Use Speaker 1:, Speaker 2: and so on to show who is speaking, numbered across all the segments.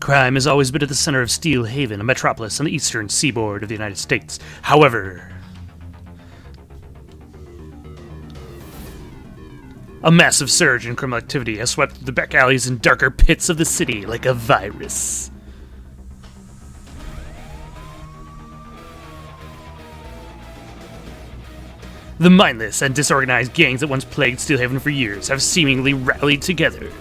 Speaker 1: Crime has always been at the center of Steel Haven, a metropolis on the eastern seaboard of the United States. However, a massive surge in criminal activity has swept through the back alleys and darker pits of the city like a virus. The mindless and disorganized gangs that once plagued Steel Haven for years have seemingly rallied together.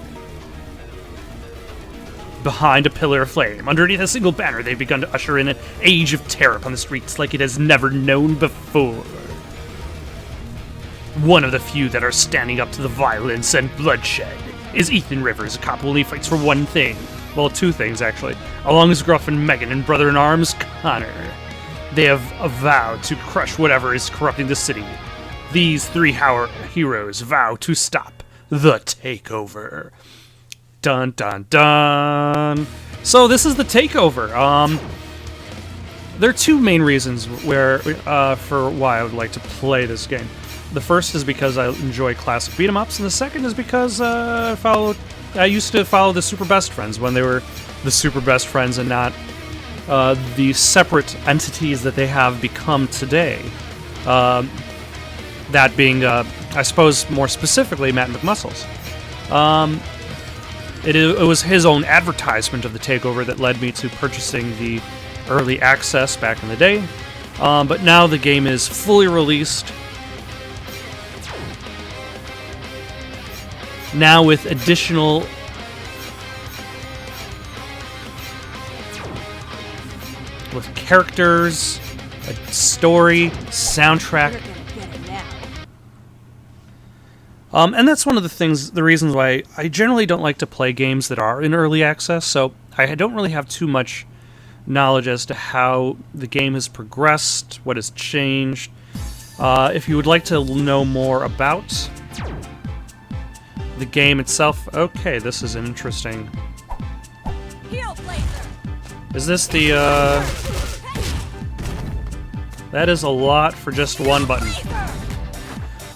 Speaker 1: Behind a pillar of flame, underneath a single banner, they've begun to usher in an age of terror upon the streets like it has never known before. One of the few that are standing up to the violence and bloodshed is Ethan Rivers, a cop who only fights for one thing. Well, two things, actually. Along with his girlfriend Megan and brother-in-arms Connor. They have vowed to crush whatever is corrupting the city. These three heroes vow to stop the takeover. Dun dun dun. So this is the takeover. There are two main reasons for why I would like to play this game. The first is because I enjoy classic beat 'em ups, and the second is because I used to follow the Super Best Friends when they were the Super Best Friends and not the separate entities that they have become today. That being, I suppose, more specifically, Matt McMuscles. It was his own advertisement of the takeover that led me to purchasing the early access back in the day. But now the game is fully released. Now with additional characters, a story, soundtrack. And that's one of the reasons why I generally don't like to play games that are in early access, so I don't really have too much knowledge as to how the game has progressed, what has changed. If you would like to know more about the game itself, okay, this is interesting. Is this the, that is a lot for just one button.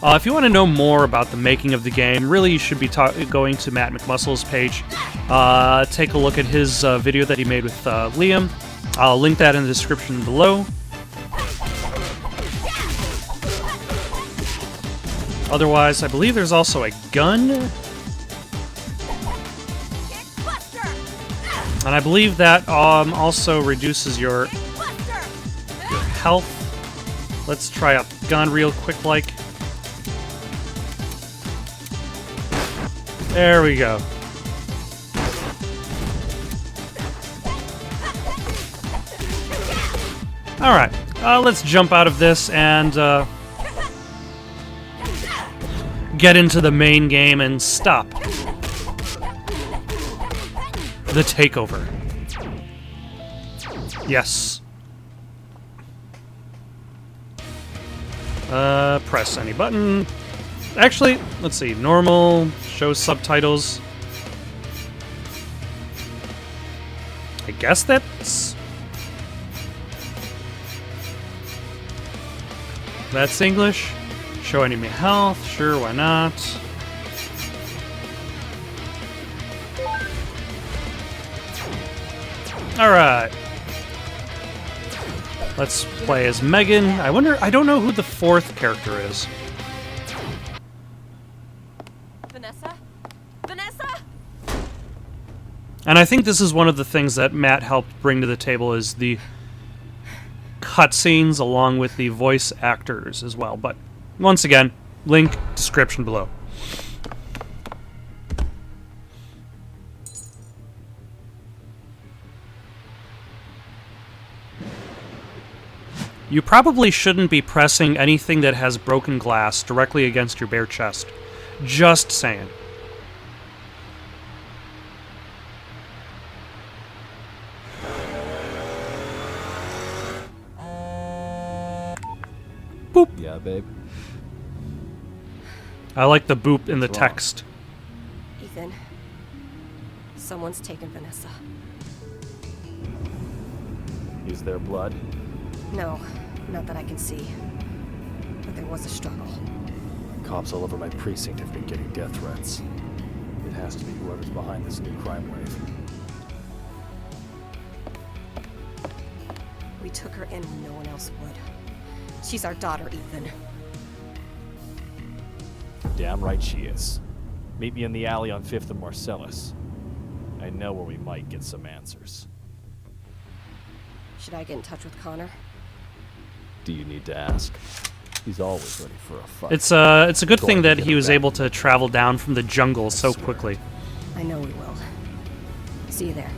Speaker 1: If you want to know more about the making of the game, really you should be going to Matt McMuscles' page. Take a look at his video that he made with Liam. I'll link that in the description below. Otherwise, I believe there's also a gun. And I believe that also reduces your health. Let's try a gun real quick like. There we go. Alright, let's jump out of this and get into the main game and stop the takeover. Yes. Press any button. Actually, let's see. Normal, show subtitles. I guess that's English. Show enemy health. Sure, why not? Alright. Let's play as Megan. I don't know who the fourth character is.
Speaker 2: Vanessa?
Speaker 1: And I think this is one of the things that Matt helped bring to the table is the cutscenes along with the voice actors as well. But once again, link description below. You probably shouldn't be pressing anything that has broken glass directly against your bare chest. Just saying. Boop.
Speaker 3: Yeah, babe.
Speaker 1: I like the boop in the text.
Speaker 2: Ethan, someone's taken Vanessa.
Speaker 3: Is there blood?
Speaker 2: No, not that I can see. But there was a struggle.
Speaker 3: Cops all over my precinct have been getting death threats. It has to be whoever's behind this new crime wave.
Speaker 2: took her in when no one else would. She's our daughter, Ethan.
Speaker 3: Damn right she is. Meet me in the alley on 5th and Marcellus. I know where we might get some answers.
Speaker 2: Should I get in touch with Connor?
Speaker 3: Do you need to ask? He's always ready for a fight.
Speaker 1: It's a good thing that he was able to travel down from the jungle so quickly.
Speaker 2: I know we will. See you there.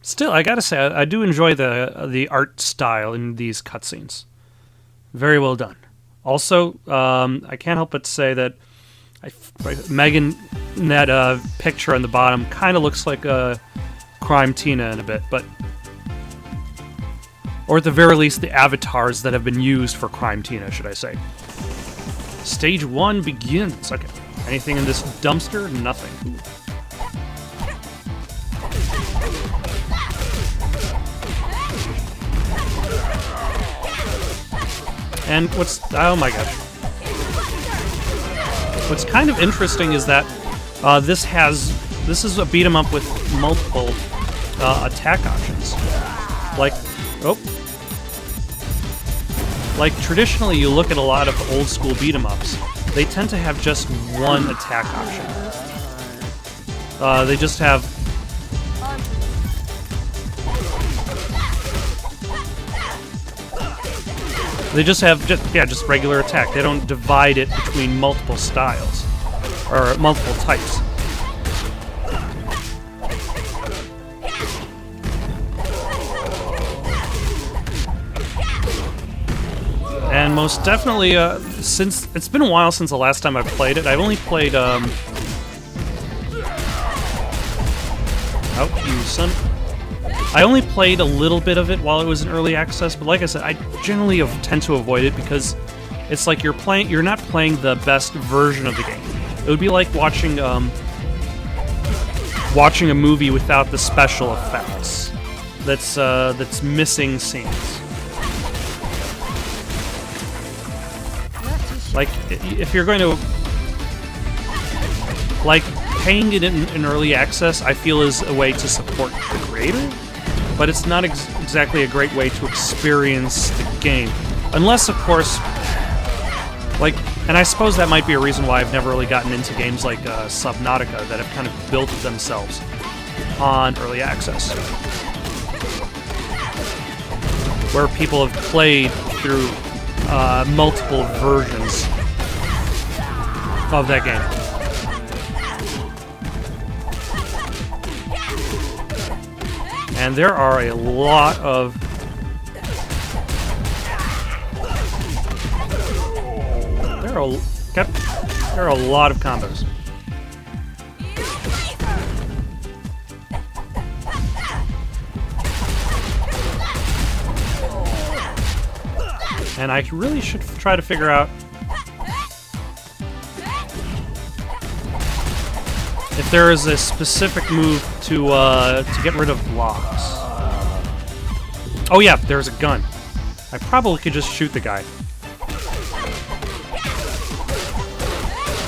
Speaker 1: Still, I gotta say, I do enjoy the art style in these cutscenes. Very well done. Also, I can't help but say that Megan, in that picture on the bottom, kind of looks like Crime Tina in a bit, but... Or at the very least, the avatars that have been used for Crime Tina, should I say. Stage 1 begins. Okay. Anything in this dumpster? Nothing. Ooh. And oh my gosh. What's kind of interesting is that this is a beat 'em up with multiple attack options. Like traditionally you look at a lot of old school beat 'em ups, they tend to have just one attack option. They just have just regular attack. They don't divide it between multiple styles or multiple types. And most definitely, since it's been a while since the last time I've played it, I've only played oh, you son. I only played a little bit of it while it was in early access, but like I said, I generally tend to avoid it because it's like you're not playing the best version of the game. It would be like watching a movie without the special effects. That's missing scenes. Like if you're going to paying it in early access, I feel is a way to support the creator. But it's not exactly a great way to experience the game. Unless, of course, and I suppose that might be a reason why I've never really gotten into games like Subnautica that have kind of built themselves on early access. Where people have played through multiple versions of that game. And there are a lot of... There are a lot of combos. And I really should try to figure out if there is a specific move to get rid of blocks. Oh yeah, there's a gun. I probably could just shoot the guy.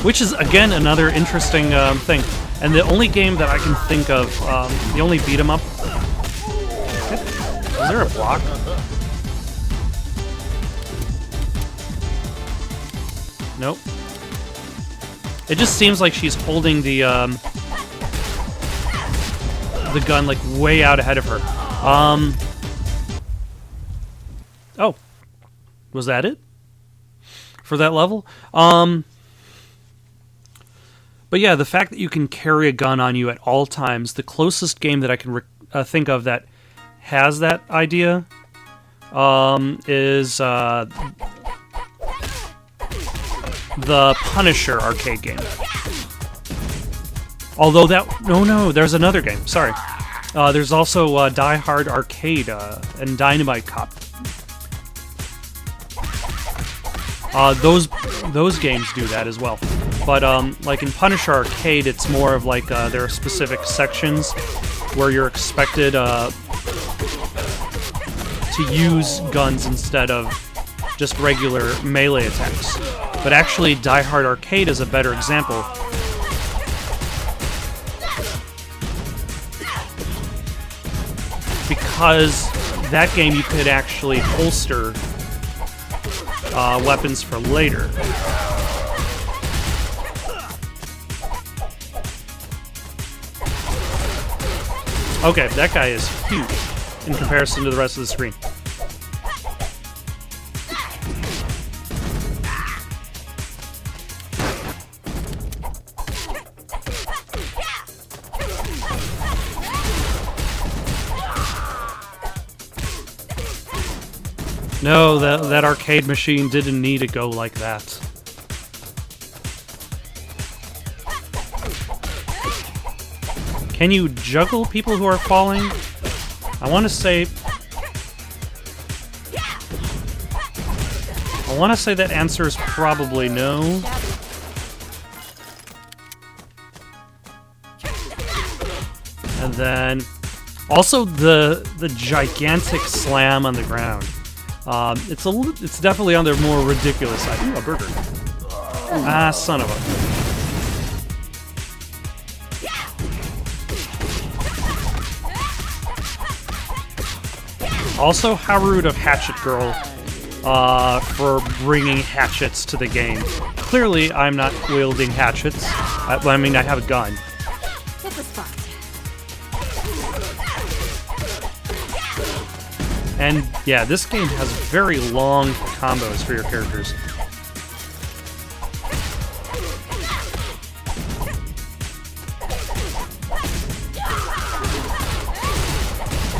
Speaker 1: Which is, again, another interesting thing. And the only game that I can think of, the only beat 'em up... Is there a block? Nope. It just seems like she's holding the gun like way out ahead of her. Oh, was that it for that level? But yeah, the fact that you can carry a gun on you at all times, the closest game that I can think of that has that idea is the Punisher arcade game. Although no, there's another game. Sorry, there's also Die Hard Arcade and Dynamite Cop. Those games do that as well. But like in Punisher Arcade, it's more of like there are specific sections where you're expected to use guns instead of just regular melee attacks. But actually, Die Hard Arcade is a better example. Because that game you could actually holster weapons for later. Okay, that guy is huge in comparison to the rest of the screen. No, that arcade machine didn't need to go like that. Can you juggle people who are falling? I want to say that answer is probably no. And then also the gigantic slam on the ground. It's definitely on the more ridiculous side. Ooh, a burger. Ah, son of a. Also, how rude of Hatchet Girl for bringing hatchets to the game. Clearly, I'm not wielding hatchets. I mean, I have a gun.
Speaker 2: Hit the spot.
Speaker 1: And yeah, this game has very long combos for your characters.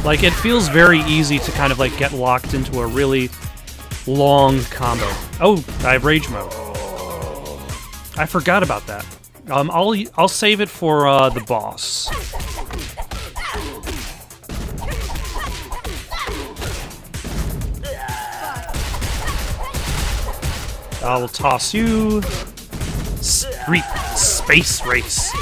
Speaker 1: Like, it feels very easy to kind of like get locked into a really long combo. Oh, I have rage mode. I forgot about that. I'll save it for the boss. I will toss you. Space race.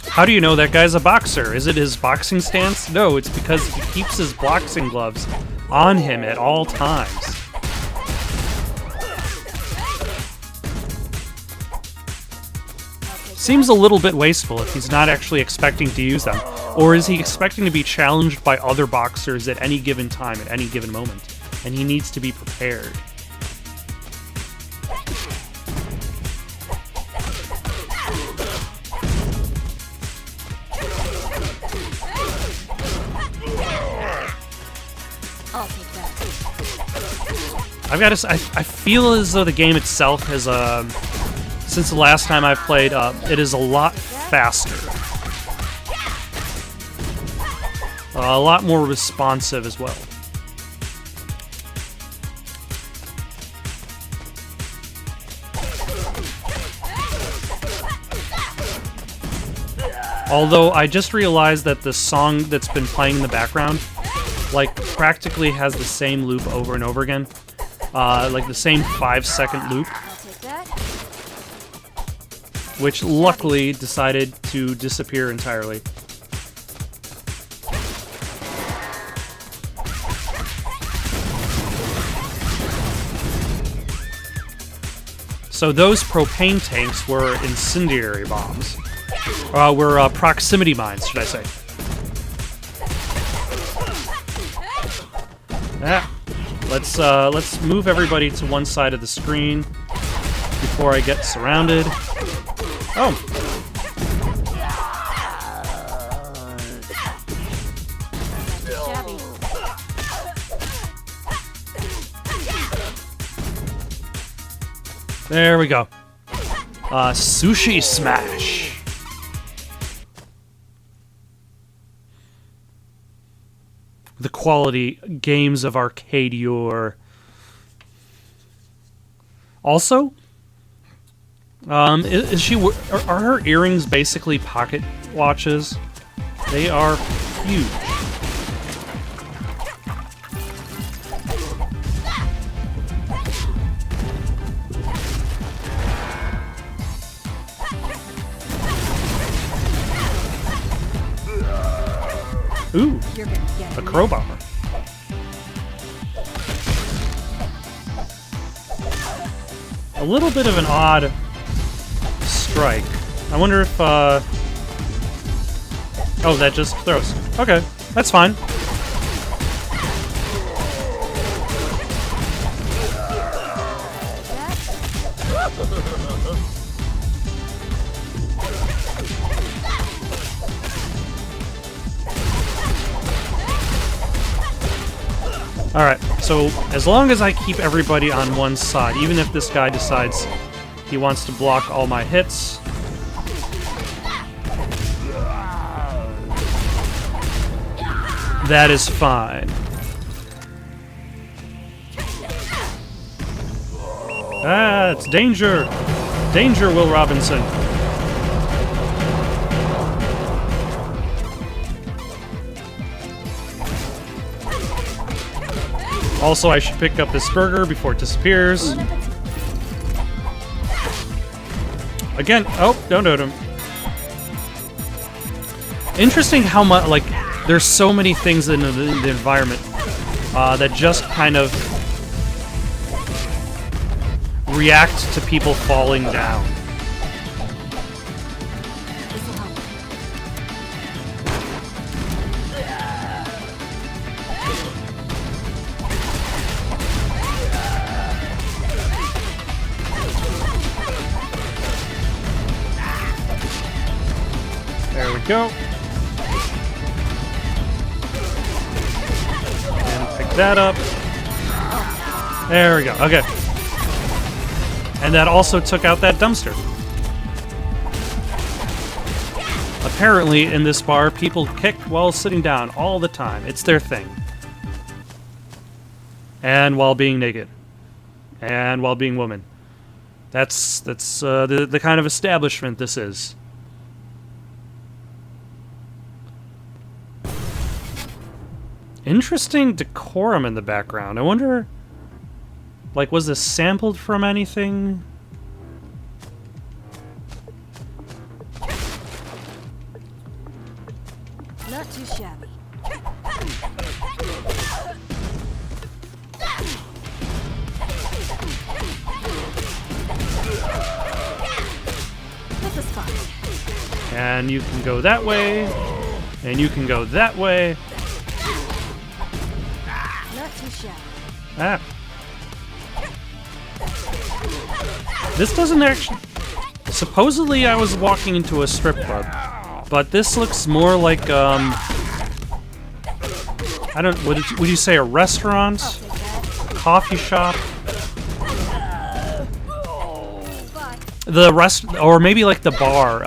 Speaker 1: How do you know that guy's a boxer? Is it his boxing stance? No, it's because he keeps his boxing gloves on him at all times. Seems a little bit wasteful if he's not actually expecting to use them. Or is he expecting to be challenged by other boxers at any given time, at any given moment? And he needs to be prepared.
Speaker 2: I'll take that.
Speaker 1: I've got to say, I feel as though the game itself has, since the last time I've played, it is a lot faster. A lot more responsive as well. Although I just realized that the song that's been playing in the background, like, practically has the same loop over and over again. Like the same 5-second loop.
Speaker 2: I'll take that.
Speaker 1: Which luckily decided to disappear entirely. So those propane tanks were incendiary bombs. Were proximity mines, should I say. Ah, let's move everybody to one side of the screen before I get surrounded. Oh.
Speaker 2: Shabby.
Speaker 1: There we go. Sushi Smash. The quality games of arcade yore. Also, are her earrings basically pocket watches? They are huge. Ooh,
Speaker 2: You're gonna get
Speaker 1: a
Speaker 2: it.
Speaker 1: crowbar. A little bit of an odd strike. I wonder if, oh, that just throws. Okay, that's fine. Alright, so as long as I keep everybody on one side, even if this guy decides he wants to block all my hits, that is fine. Ah, it's danger! Danger, Will Robinson! Also, I should pick up this burger before it disappears. Again, oh, don't him. Interesting how much, like, there's so many things in the environment that just kind of react to people falling down. There we go. And pick that up. There we go. Okay. And that also took out that dumpster. Apparently, in this bar, people kick while sitting down all the time. It's their thing. And while being naked. And while being women. That's the kind of establishment this is. Interesting decorum in the background. I wonder, like, was this sampled from anything?
Speaker 2: Not too shabby. This is fun.
Speaker 1: And you can go that way, and you can go that way.
Speaker 2: Not too shabby.
Speaker 1: Ah. This doesn't actually... Supposedly I was walking into a strip club, but this looks more like, I don't... Would you say a restaurant? Coffee shop? The rest... Or maybe like the bar,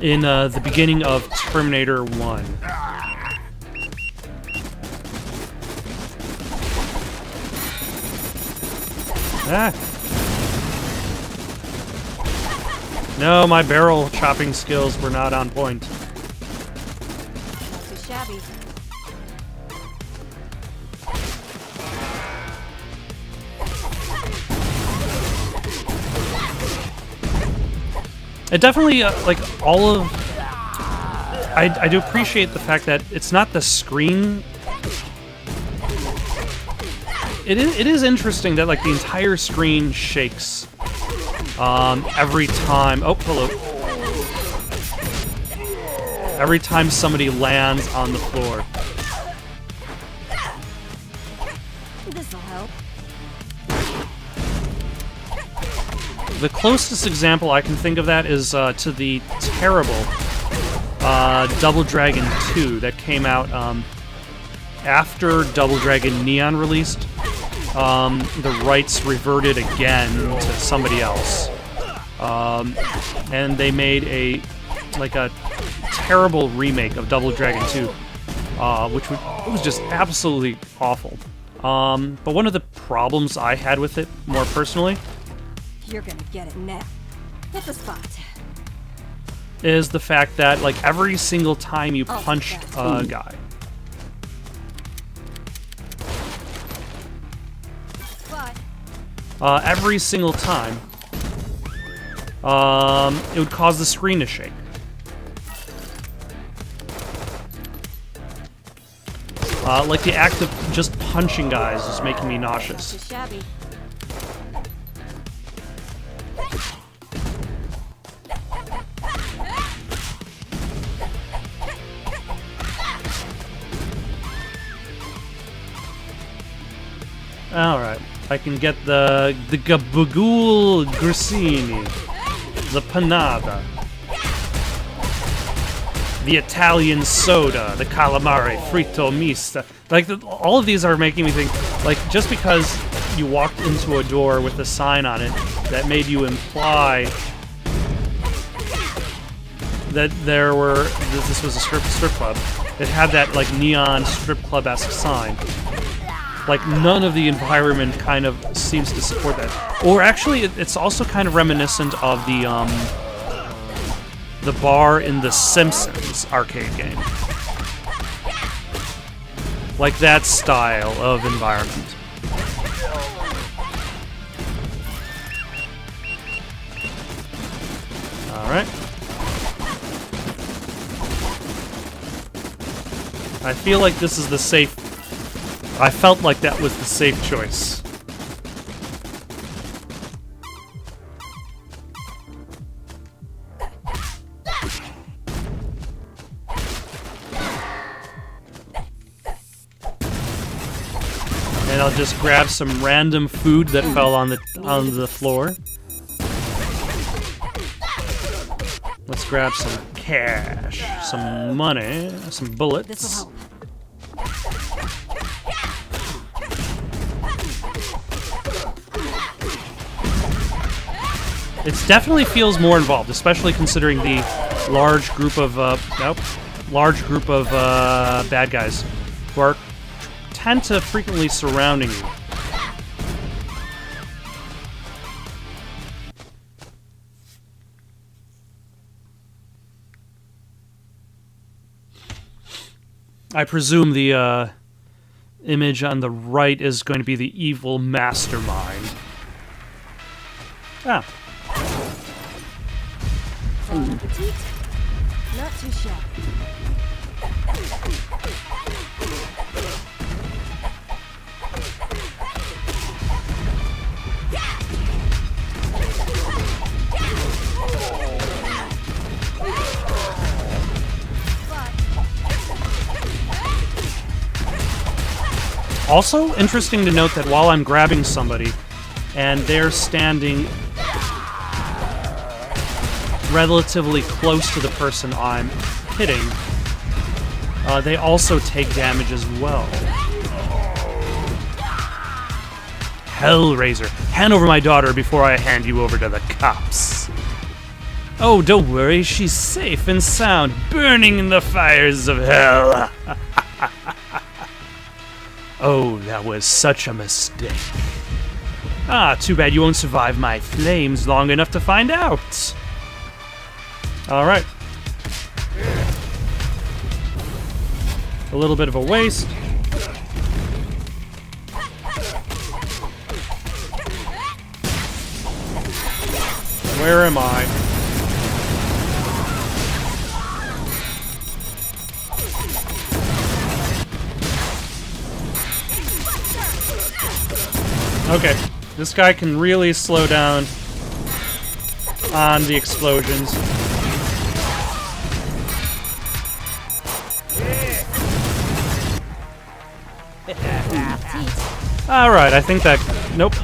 Speaker 1: in, the beginning of Terminator 1. Ah. No, my barrel chopping skills were not on point.
Speaker 2: Not too shabby.
Speaker 1: It definitely, like, all of... I do appreciate the fact that it's not the screen... It is interesting that, like, the entire screen shakes every time... Oh, hello. Every time somebody lands on the floor.
Speaker 2: This'll help.
Speaker 1: The closest example I can think of that is to the terrible Double Dragon 2 that came out after Double Dragon Neon released. The rights reverted again to somebody else, and they made a terrible remake of Double Dragon 2, which was just absolutely awful. But one of the problems I had with it, more personally,
Speaker 2: You're gonna get it now. Hit the spot.
Speaker 1: is the fact that, like, every single time you punched a guy, every single time, it would cause the screen to shake. Like the act of just punching guys is making me nauseous.
Speaker 2: Too shabby.
Speaker 1: Alright, I can get the gabagool grissini, the panada, the Italian soda, the calamari frito mista. Like, all of these are making me think, like, just because you walked into a door with a sign on it that made you imply that this was a strip club, it had that, like, neon strip club-esque sign. Like, none of the environment kind of seems to support that. Or actually, it's also kind of reminiscent of the bar in the Simpsons arcade game. Like that style of environment. Alright. I feel like this is the safe... I felt like that was the safe choice. And I'll just grab some random food that fell on the floor. Let's grab some cash, some money, some bullets. It definitely feels more involved, especially considering the large group of bad guys who tend to frequently surrounding you. I presume the image on the right is going to be the evil mastermind. Ah.
Speaker 2: Bon appetit. Not too shabby.
Speaker 1: Also, interesting to note that while I'm grabbing somebody and they're standing relatively close to the person I'm hitting, they also take damage as well. Hellraiser, hand over my daughter before I hand you over to the cops. Oh, don't worry, she's safe and sound, burning in the fires of hell. Oh, that was such a mistake. Ah, too bad you won't survive my flames long enough to find out. Alright. A little bit of a waste. Where am I? Okay, this guy can really slow down on the explosions. Alright, I think that... Nope.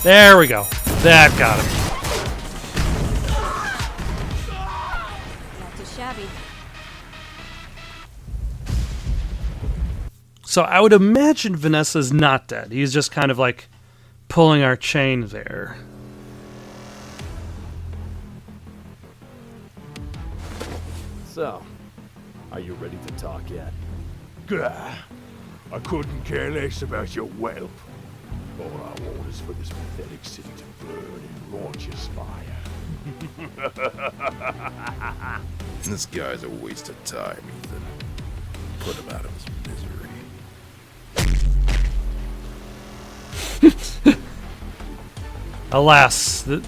Speaker 1: There we go. That got him.
Speaker 2: Not too shabby.
Speaker 1: So I would imagine Vanessa's not dead. He's just kind of like pulling our chain there.
Speaker 3: So, are you ready to talk yet?
Speaker 4: Gah, I couldn't care less about your whelp. All I want is for this pathetic city to burn in righteous fire.
Speaker 5: This guy's a waste of time, Ethan. Put him out of his misery.
Speaker 1: Alas.
Speaker 5: Now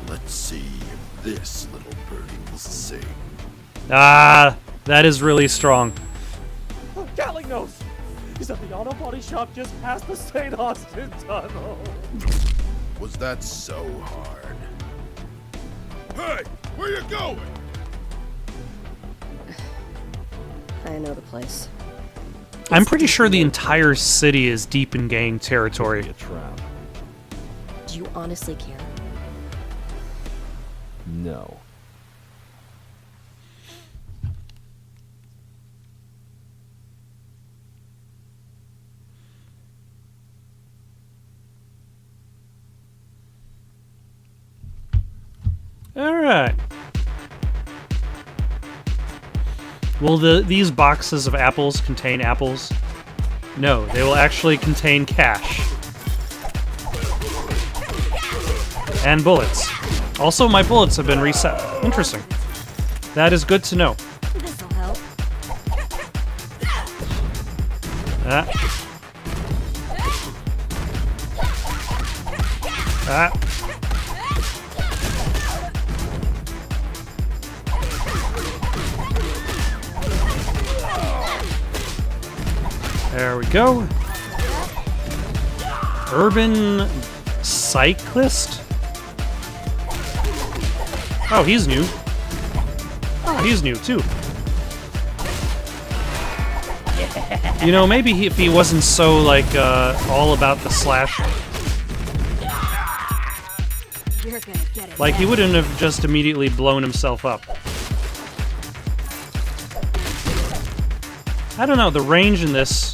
Speaker 5: let's see if this this little birdie will sing.
Speaker 1: Ah, that is really strong.
Speaker 3: Gatling nose! He's at the auto body shop just past the St. Austin Tunnel.
Speaker 5: Was that so hard? Hey, where you going?
Speaker 2: I know the place.
Speaker 1: I'm pretty sure the entire city is deep in gang territory.
Speaker 3: A trap.
Speaker 2: Do you honestly care?
Speaker 3: No.
Speaker 1: All right. Will these boxes of apples contain apples? No, they will actually contain cash. And bullets. Also, my bullets have been reset. Interesting. That is good to know.
Speaker 2: This'll help.
Speaker 1: Ah. Ah. There we go. Urban cyclist? Oh, he's new. Oh, he's new too. You know, maybe if he wasn't so like all about the slash,
Speaker 2: You're gonna get it.
Speaker 1: like he wouldn't have just immediately blown himself up. I don't know, the range in this,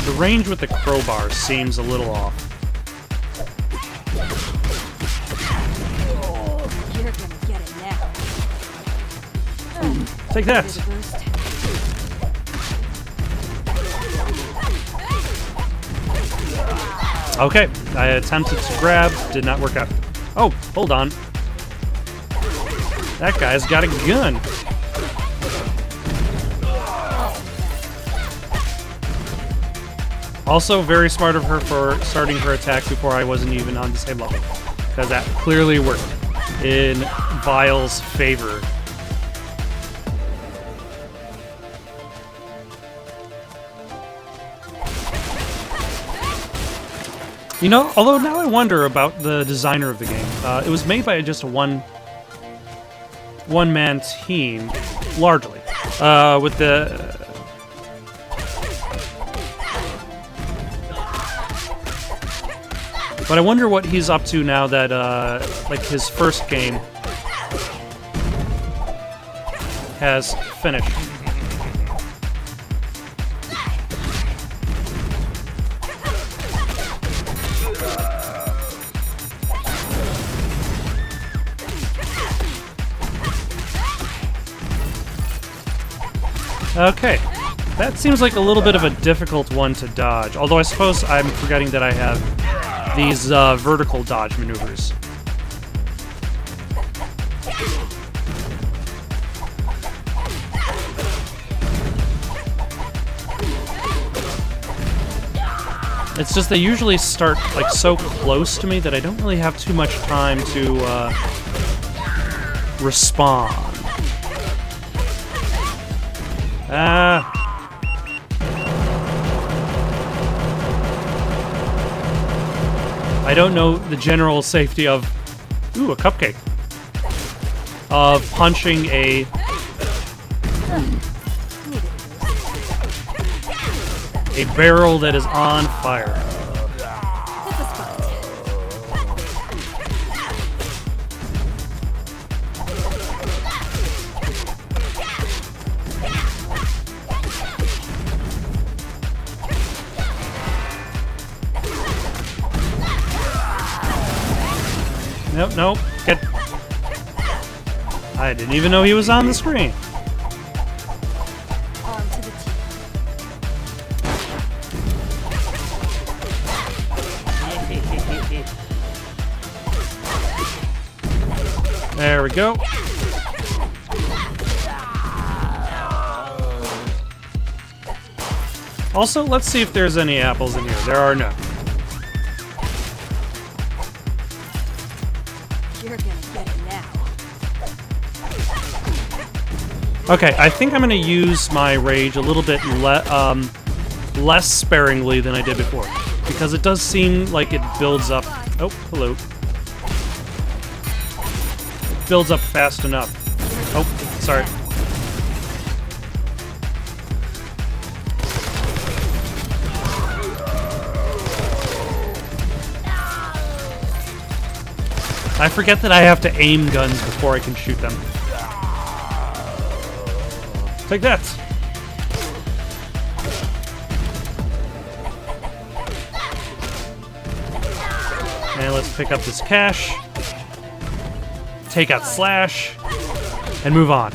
Speaker 1: the range with the crowbar seems a little off.
Speaker 2: You're gonna get it now.
Speaker 1: Take that.
Speaker 2: Bit of boost.
Speaker 1: Okay, I attempted to grab, did not work out. Oh, hold on. That guy's got a gun. Also, very smart of her for starting her attack before I wasn't even on the same level. Because that clearly worked in Vile's favor. You know, although now I wonder about the designer of the game. It was made by just a one-man team, largely. With the... But I wonder what he's up to now that, like, his first game has finished. Okay, that seems like a little bit of a difficult one to dodge, although I suppose I'm forgetting that I have these vertical dodge maneuvers. It's just they usually start like so close to me that I don't really have too much time to respond. I don't know the general safety of... Ooh, a cupcake. Of punching a barrel that is on fire.
Speaker 2: Hit the spot.
Speaker 1: Nope, nope. Get... I didn't even know he was on the screen.
Speaker 2: On to the team.
Speaker 1: There we go. Also, let's see if there's any apples in here. There are none.
Speaker 2: You're gonna get it now.
Speaker 1: Okay, I think I'm going to use my rage a little bit less sparingly than I did before. Because it does seem like it builds up... Oh, hello. It builds up fast enough. Oh, sorry. I forget that I have to aim guns before I can shoot them. Take that! And let's pick up this cash. Take out Slash. And move on.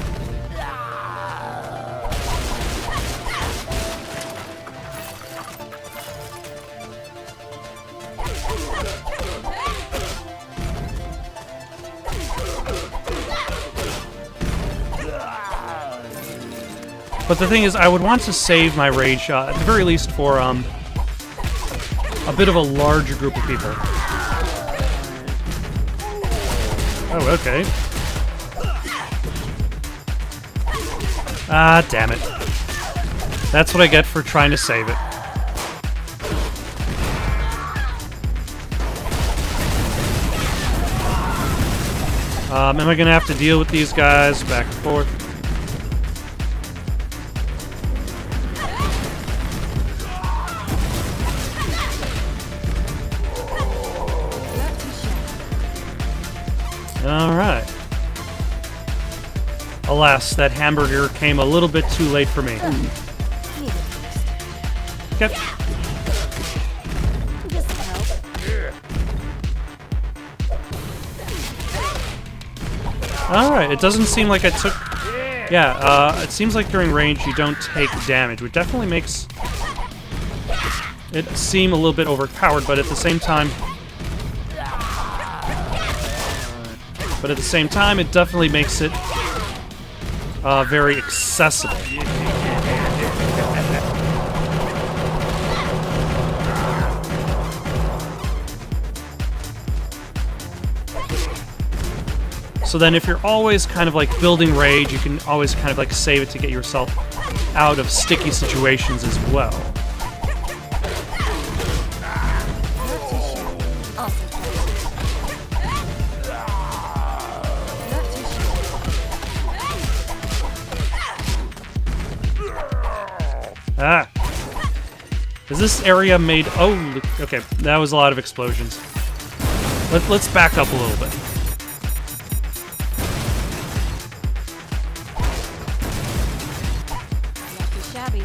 Speaker 1: But the thing is, I would want to save my rage shot, at the very least for a bit of a larger group of people. Oh, okay. Ah, damn it. That's what I get for trying to save it. Am I gonna have to deal with these guys back and forth? Alright. Alas, that hamburger came a little bit too late for me. Okay. Alright, it doesn't seem like I took... Yeah, it seems like during range you don't take damage, which definitely makes it seem a little bit overpowered, but at the same time... it definitely makes it very accessible. So then if you're always kind of like building rage, you can always kind of like save it to get yourself out of sticky situations as well. Ah. Is this area made... Oh, okay. That was a lot of explosions. Let's back up a little bit.
Speaker 2: Not too shabby.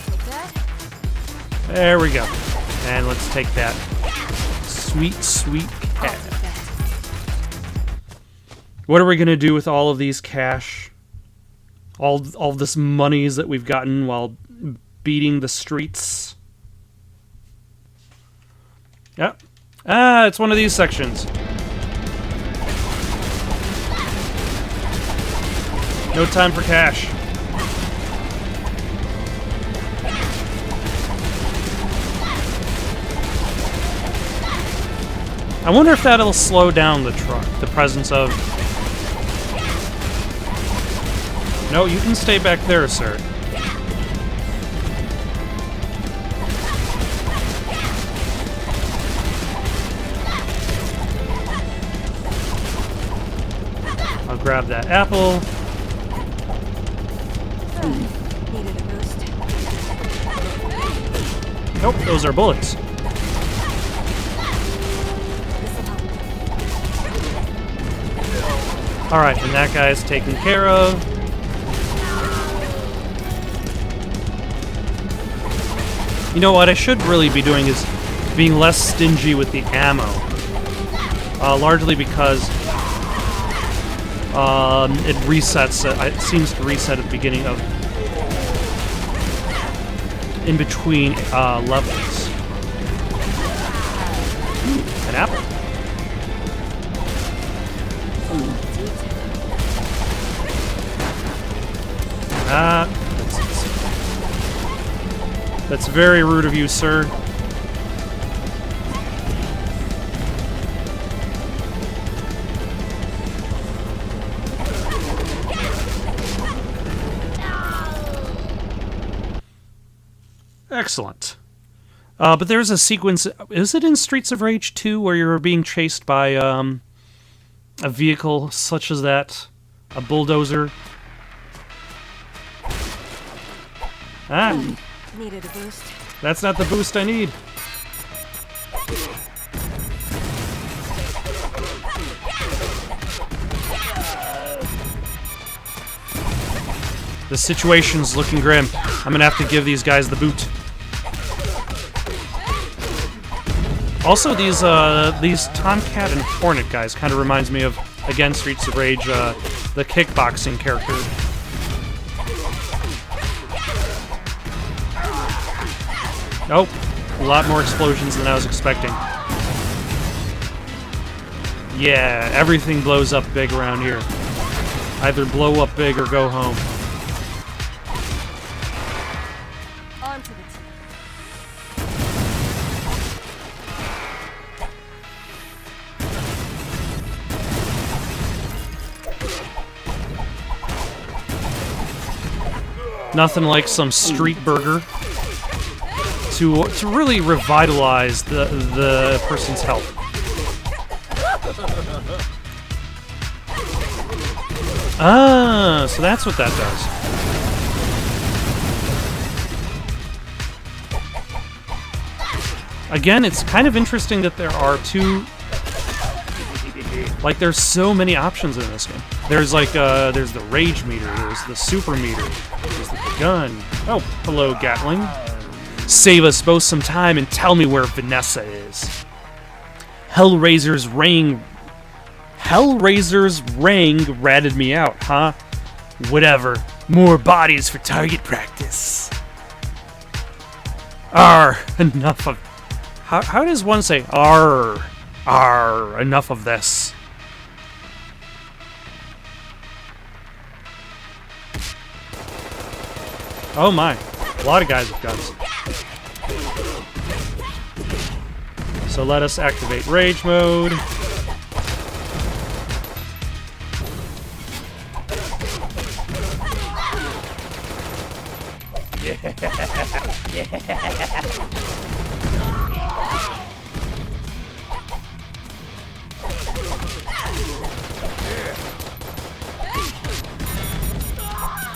Speaker 2: Take that.
Speaker 1: There we go. And let's take that. Sweet, sweet cat.
Speaker 2: I'll take that.
Speaker 1: What are we gonna do with all of these cash? All this monies that we've gotten while beating the streets? Yep. Ah, it's one of these sections. No time for cash. I wonder if that'll slow down the truck, the presence of... No, you can stay back there, sir. I'll grab that apple.
Speaker 2: Needed a boost.
Speaker 1: Nope, those are bullets.
Speaker 2: This'll help.
Speaker 1: Alright, and that guy's taken care of. You know what I should really be doing is being less stingy with the ammo. Largely because it resets, it seems to reset at the beginning of... in between levels. An apple. That's very rude of you, sir. Excellent. But there's a sequence... Is it in Streets of Rage 2 where you're being chased by a vehicle such as that? A bulldozer? Ah!
Speaker 2: Needed a boost.
Speaker 1: That's not the boost I need. The situation's looking grim. I'm gonna have to give these guys the boot. Also, these Tomcat and Hornet guys kind of reminds me of, again, Streets of Rage, the kickboxing character. Nope. A lot more explosions than I was expecting. Yeah, everything blows up big around here. Either blow up big or go home.
Speaker 2: On to the team.
Speaker 1: Nothing like some street burger to really revitalize the person's health. Ah, so that's what that does. Again, it's kind of interesting that there are two... Like, there's so many options in this game. There's like, there's the rage meter, there's the super meter, there's the gun. Oh, hello, Gatling. Save us both some time and tell me where Vanessa is. Hellraiser's Rang ratted me out, huh? Whatever. More bodies for target practice. Enough of... How does one say enough of this? Oh my. A lot of guys with guns. So let us activate rage mode.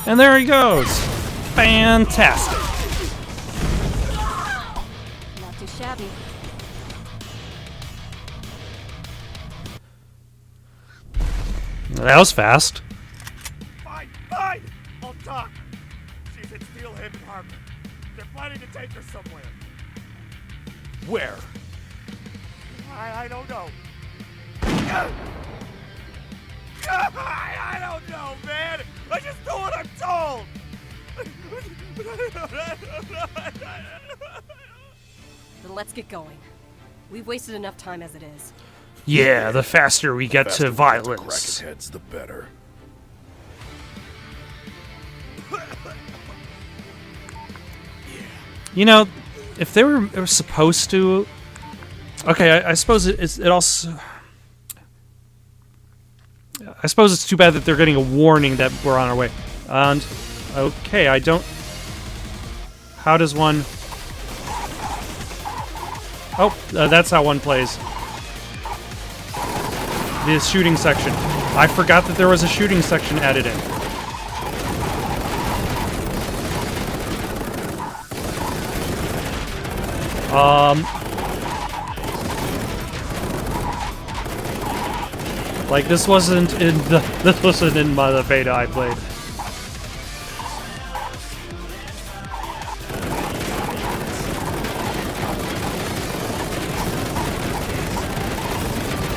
Speaker 1: And there he goes. Fantastic.
Speaker 2: Not too shabby.
Speaker 1: That was fast.
Speaker 4: Fine! I'll talk! She's at Steelhaven Harbor. They're planning to take her somewhere. Where? I don't know. I don't know, man! I just do what I'm told!
Speaker 2: Then let's get going. We've wasted enough time as it is.
Speaker 1: Yeah, the faster we get
Speaker 5: Faster
Speaker 1: to
Speaker 5: we
Speaker 1: violence.
Speaker 5: crack heads, the better.
Speaker 1: You know, if they were supposed to... Okay, I suppose it also... I suppose it's too bad that they're getting a warning that we're on our way. And, okay, I don't... How does one... Oh, that's how one plays. The shooting section. I forgot that there was a shooting section added in. Like this wasn't in the beta I played.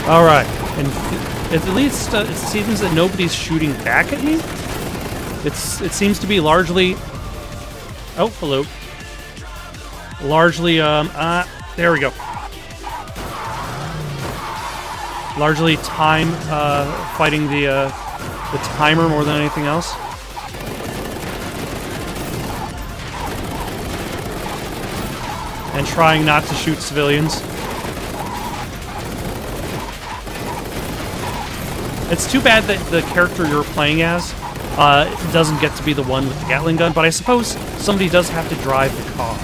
Speaker 1: All right, and at least it seems that nobody's shooting back at me. It seems to be largely. Oh, hello. Largely, there we go. Largely time, fighting the timer more than anything else. And trying not to shoot civilians. It's too bad that the character you're playing as doesn't get to be the one with the Gatling gun, but I suppose somebody does have to drive the car.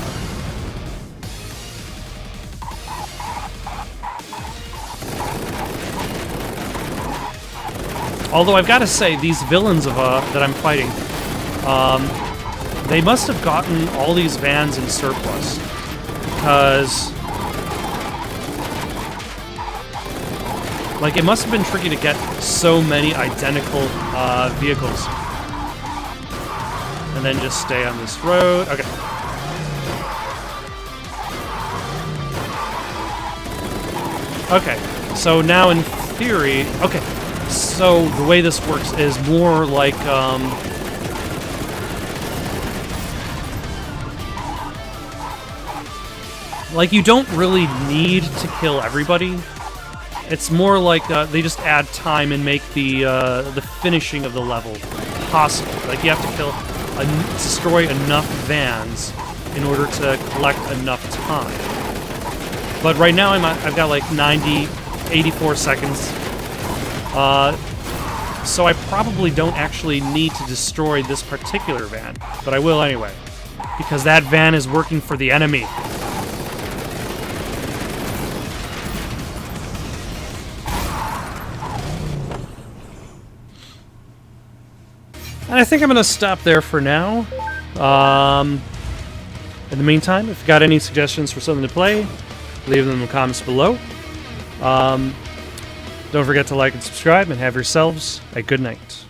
Speaker 1: Although I've got to say, these villains of that I'm fighting, they must have gotten all these vans in surplus, because like it must have been tricky to get so many identical vehicles. And then just stay on this road. Okay. Okay, so now in theory, okay, so the way this works is more like, you don't really need to kill everybody. It's more like they just add time and make the finishing of the level possible. Like you have to destroy enough vans in order to collect enough time. But right now I've got like 84 seconds. So I probably don't actually need to destroy this particular van, but I will anyway, because that van is working for the enemy. And I think I'm going to stop there for now. In the meantime, if you've got any suggestions for something to play, leave them in the comments below. Don't forget to like and subscribe, and have yourselves a good night.